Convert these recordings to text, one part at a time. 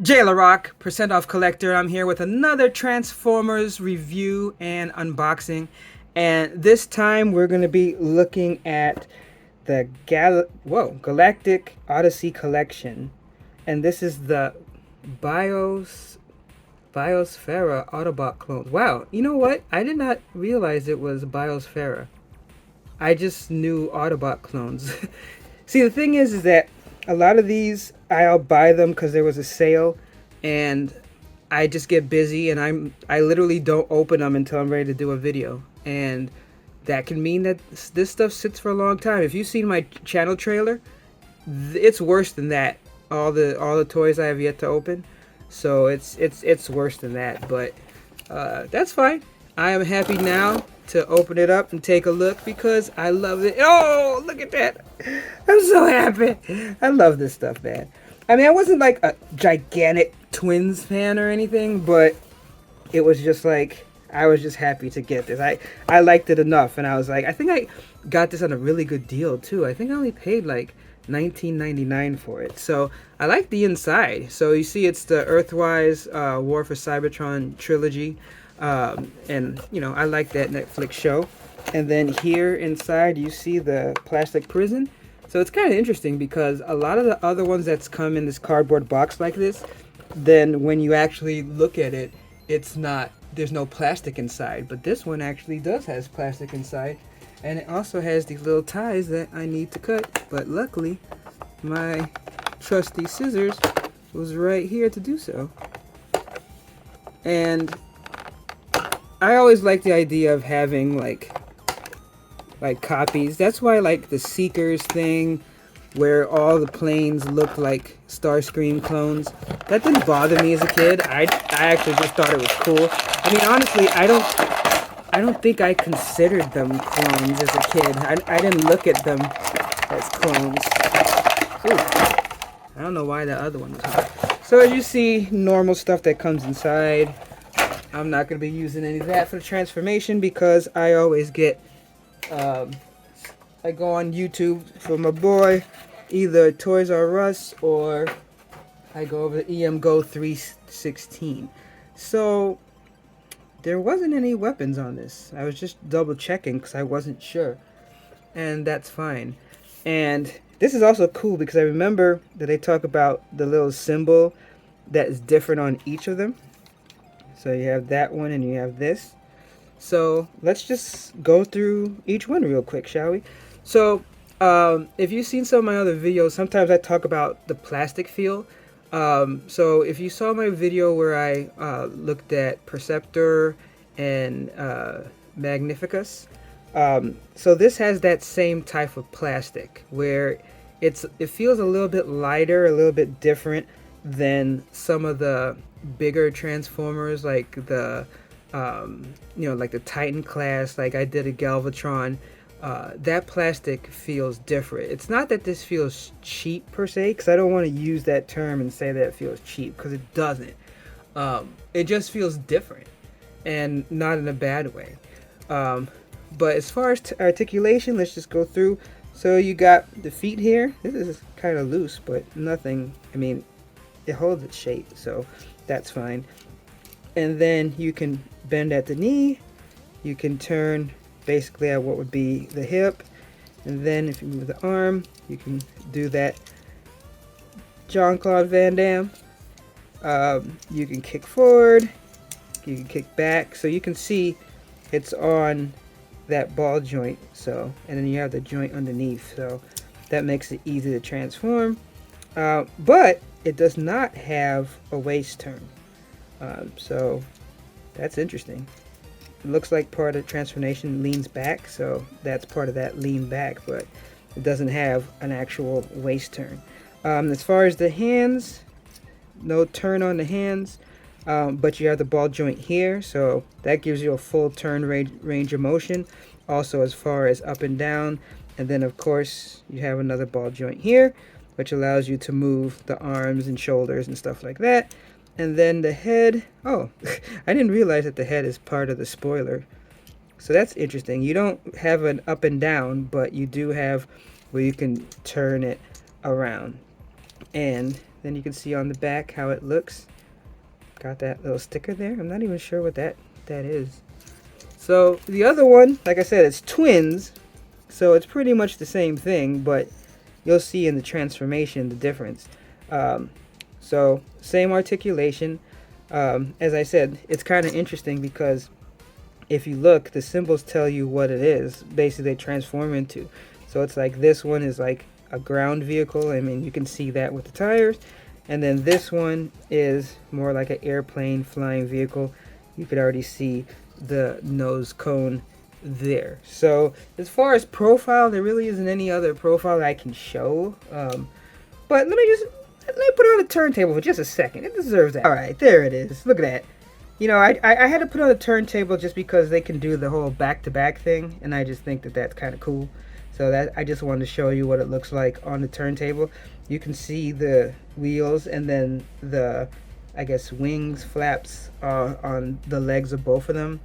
Jayla Rock, percent off collector. I'm here with another Transformers review and unboxing. And this time we're going to be looking at the Galactic Odyssey collection. And this is the Biosfera Autobot clones. Wow, you know what? I did not realize it was Biosfera. I just knew Autobot clones. See, the thing is that a lot of these I'll buy them because there was a sale, and I just get busy and I literally don't open them until I'm ready to do a video, and that can mean that this stuff sits for a long time. If you've seen my channel trailer, it's worse than that. All the toys I have yet to open, so it's worse than that. But that's fine. I am happy now to open it up and take a look because I love it. Oh, look at that. I'm so happy. I love this stuff, man. I mean, I wasn't like a gigantic Twins fan or anything, but it was just like, I was just happy to get this. I liked it enough, and I was like, I think I got this on a really good deal too. I think I only paid like $19.99 for it. So I like the inside. So you see it's the Earthwise War for Cybertron trilogy. And you know, I like that Netflix show. And then here inside you see the plastic prison. So it's kind of interesting because a lot of the other ones that's come in this cardboard box like this, then when you actually look at it, it's not, there's no plastic inside. But this one actually does has plastic inside. And it also has these little ties that I need to cut. But luckily, my trusty scissors was right here to do so. And I always like the idea of having like copies. That's why I like the Seekers thing, where all the planes looked like Starscream clones. That didn't bother me as a kid. I actually just thought it was cool. I mean, honestly, I don't think I considered them clones as a kid. I didn't look at them as clones. Ooh. I don't know why the other one was hot. So as you see, normal stuff that comes inside. I'm not going to be using any of that for the transformation because I always get, I go on YouTube for my boy, either Toys R Us or I go over to EM Go 316. So there wasn't any weapons on this. I was just double checking because I wasn't sure. And that's fine. And this is also cool because I remember that they talk about the little symbol that is different on each of them. So you have that one and you have this. So let's just go through each one real quick, shall we? So if you've seen some of my other videos, sometimes I talk about the plastic feel. So if you saw my video where I looked at Perceptor and Magnificus, so this has that same type of plastic where it feels a little bit lighter, a little bit different than some of the bigger Transformers, like the like the Titan class. Like I did a Galvatron. That plastic feels different. It's not that this feels cheap per se, because I don't want to use that term and say that it feels cheap, because it doesn't. It just feels different, and not in a bad way. But as far as articulation, let's just go through. So you got the feet here. This is kind of loose, but nothing, I mean, it holds its shape, so that's fine. And then you can bend at the knee. You can turn basically at what would be the hip. And then if you move the arm, you can do that Jean-Claude Van Damme. You can kick forward. You can kick back. So you can see it's on that ball joint. So, and then you have the joint underneath. So that makes it easy to transform. But it does not have a waist turn. So that's interesting. It looks like part of the transformation leans back, so that's part of that lean back, but it doesn't have an actual waist turn. As far as the hands, no turn on the hands, but you have the ball joint here, so that gives you a full turn range of motion. Also as far as up and down, and then of course you have another ball joint here, which allows you to move the arms and shoulders and stuff like that. And then the head, oh, I didn't realize that the head is part of the spoiler. So that's interesting. You don't have an up and down, but you do have where you can turn it around. And then you can see on the back how it looks. Got that little sticker there. I'm not even sure what that is. So the other one, like I said, it's twins. So it's pretty much the same thing, but you'll see in the transformation the difference. Um, so same articulation. As I said, it's kind of interesting because if you look, the symbols tell you what it is. Basically, they transform into. So it's like this one is like a ground vehicle. I mean, you can see that with the tires. And then this one is more like an airplane flying vehicle. You could already see the nose cone there. So as far as profile, there really isn't any other profile that I can show. But let me put it on the turntable for just a second. It deserves that. All right, there it is. Look at that. You know, I had to put on a turntable just because they can do the whole back-to-back thing, and I just think that that's kind of cool. So that I just wanted to show you what it looks like on the turntable. You can see the wheels and then the, I guess, wings, flaps on the legs of both of them.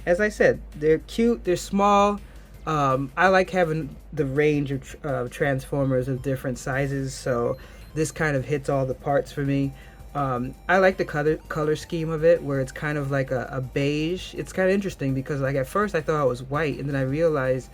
As I said, they're cute, they're small. I like having the range of Transformers of different sizes, so this kind of hits all the parts for me. I like the color scheme of it, where it's kind of like a beige. It's kind of interesting because, like, at first I thought it was white, and then I realized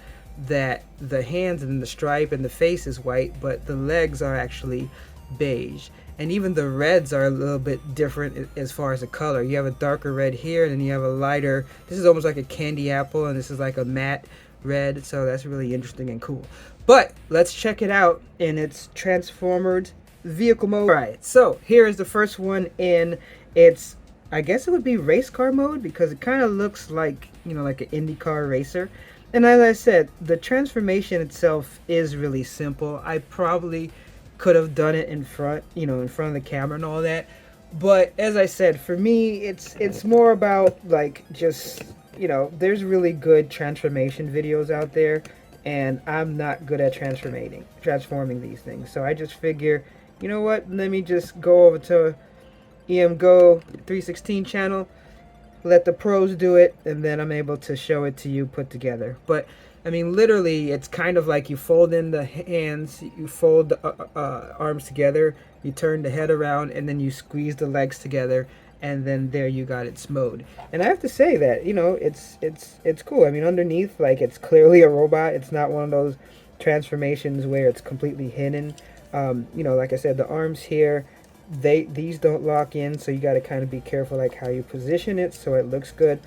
that the hands and the stripe and the face is white, but the legs are actually beige. And even the reds are a little bit different as far as the color. You have a darker red here, and then you have a lighter. This is almost like a candy apple, and this is like a matte red, so that's really interesting and cool. But let's check it out in its transformed vehicle mode. Alright, so here is the first one in its, I guess it would be race car mode, because it kind of looks like, you know, like an IndyCar racer. And as I said, the transformation itself is really simple. I probably could have done it in front, you know, in front of the camera and all that. But as I said, for me, it's more about, like, just, you know, there's really good transformation videos out there, and I'm not good at transforming these things. So I just figure, you know what, let me just go over to EMGo 316 channel, let the pros do it, and then I'm able to show it to you put together. But I mean, literally, it's kind of like you fold in the hands, you fold the arms together, you turn the head around, and then you squeeze the legs together, and then there you got its mode. And I have to say that, you know, it's cool. I mean, underneath, like, it's clearly a robot. It's not one of those transformations where it's completely hidden. You know, like I said, the arms here, these don't lock in, so you got to kind of be careful, like, how you position it so it looks good.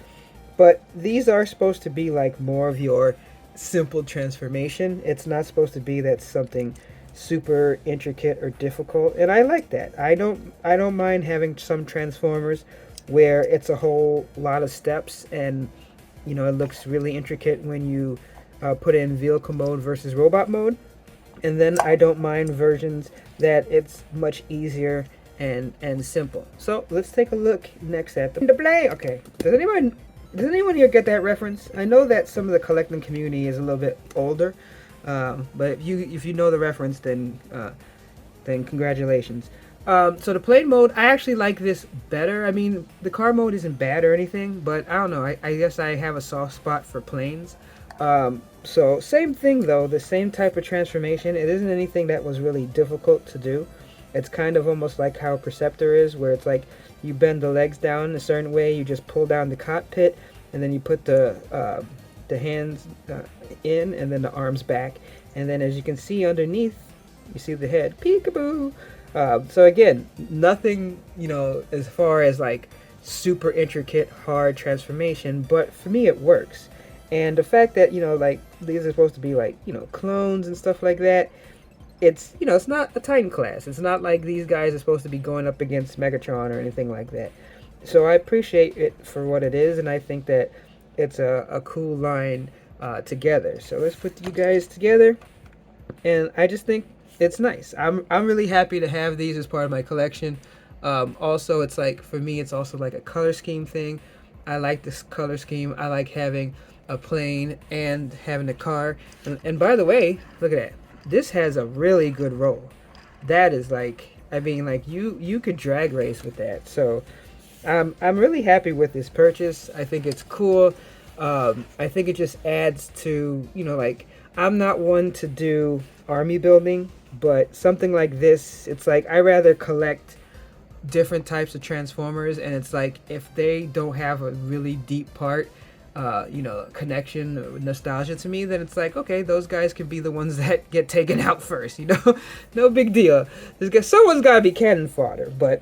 But these are supposed to be like more of your simple transformation. It's not supposed to be that something super intricate or difficult, and I like that. I don't mind having some Transformers where it's a whole lot of steps, and you know, it looks really intricate when you put in vehicle mode versus robot mode. And then I don't mind versions that it's much easier and simple. So let's take a look next at the play. Okay, does anyone here get that reference? I know that some of the collecting community is a little bit older, but if you know the reference, then congratulations. So the plane mode, I actually like this better. I mean, the car mode isn't bad or anything, but I don't know. I guess I have a soft spot for planes. So same thing though, the same type of transformation. It isn't anything that was really difficult to do. It's kind of almost like how Perceptor is, where it's like you bend the legs down a certain way, you just pull down the cockpit, and then you put the hands in, and then the arms back, and then as you can see underneath, you see the head, peekaboo. So again, nothing, you know, as far as like super intricate, hard transformation, but for me it works. And the fact that, you know, like, these are supposed to be like, you know, clones and stuff like that, it's, you know, it's not a Titan class. It's not like these guys are supposed to be going up against Megatron or anything like that. So I appreciate it for what it is, and I think that it's a cool line together. So let's put you guys together, and I just think it's nice. I'm really happy to have these as part of my collection. Also, it's like, for me, it's also like a color scheme thing. I like this color scheme. I like having a plane and having a car. And by the way, look at that. This has a really good roll. That is like, I mean, like, you could drag race with that. So I'm really happy with this purchase. I think it's cool. I think it just adds to, like, I'm not one to do army building, but something like this, it's like I rather collect different types of Transformers, and it's like if they don't have a really deep part, connection or nostalgia to me, then it's like, okay, those guys can be the ones that get taken out first, no big deal. Someone's got to be cannon fodder. But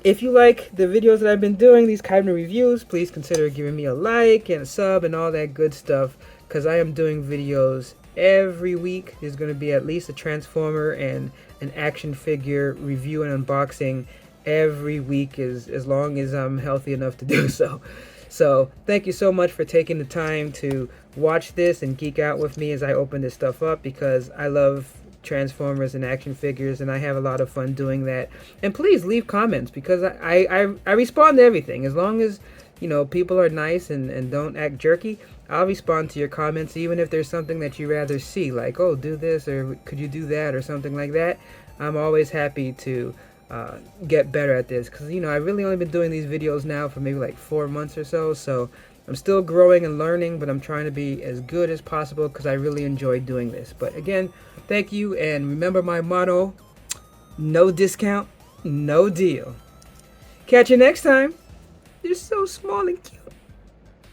if you like the videos that I've been doing, these kind of reviews, please consider giving me a like and a sub and all that good stuff, because I am doing videos every week. There's going to be at least a Transformer and an action figure review and unboxing every week, as long as I'm healthy enough to do so. So thank you so much for taking the time to watch this and geek out with me as I open this stuff up, because I love Transformers and action figures, and I have a lot of fun doing that. And please leave comments, because I respond to everything. As long as people are nice and don't act jerky, I'll respond to your comments, even if there's something that you rather see, like, oh, do this, or could you do that, or something like that. I'm always happy to get better at this, because I've really only been doing these videos now for maybe like 4 months or so I'm still growing and learning, but I'm trying to be as good as possible, because I really enjoy doing this. But again, thank you, and remember my motto: no discount, no deal. Catch you next time. You're so small and cute.